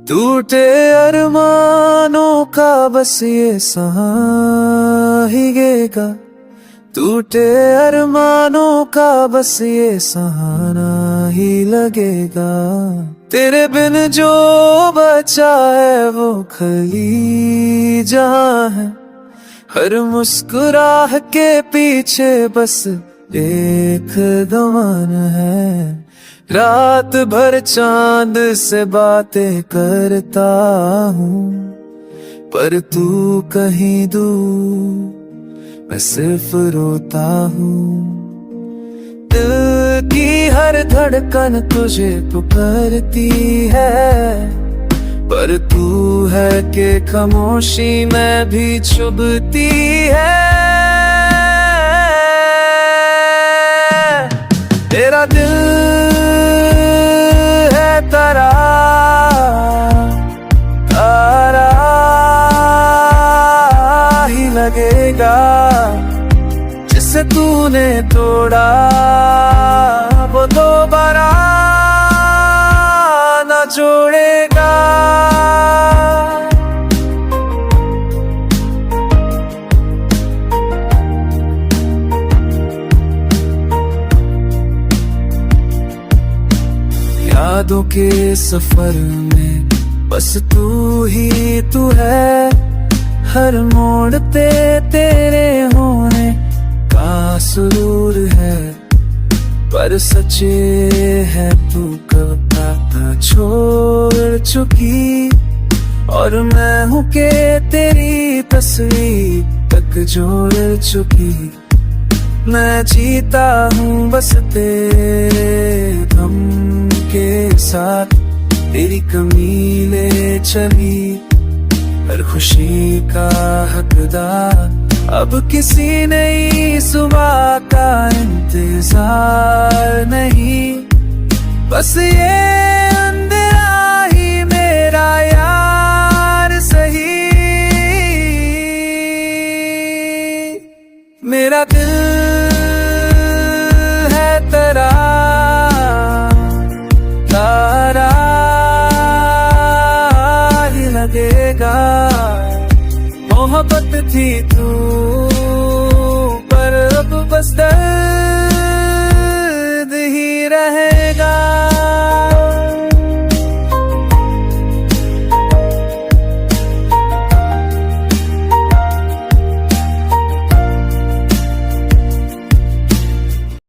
टूटे अरमानों का बस ये सहाहीगेगा, टूटे अरमानों का बस ये सहाना ही लगेगा। तेरे बिन जो बचा है वो खली जहां है, हर मुस्कुराह के पीछे बस एक दमन है। रात भर चांद से बातें करता हूँ, पर तू कहीं दूर मैं सिर्फ रोता हूँ। दिल की हर धड़कन तुझे पुकारती है, पर तू है कि खामोशी में भी चुभती है। तेरा दिल है तारा, तारा ही लगेगा, जिसे तूने तोड़ा वो दोबारा न जोड़ेगा। यादों के सफर में बस तू ही तू है, हर मोड़ पे तेरे होने का सुरूर है। पर सच्चे है तू कब नाता छोड़ चुकी, और मैं हूँ के तेरी तस्वीर तक जोड़ चुकी। मैं जीता हूँ बस तेरे गम के साथ, तेरी कमी ले चली हर खुशी का हकदार। अब किसी नई सुबह का इंतजार नहीं, बस ये अंधेरा ही मेरा यार सही। मेरा दिल है तेरा, तारा ही लगेगा। मोहब्बत थी तू पर अब बस दर्द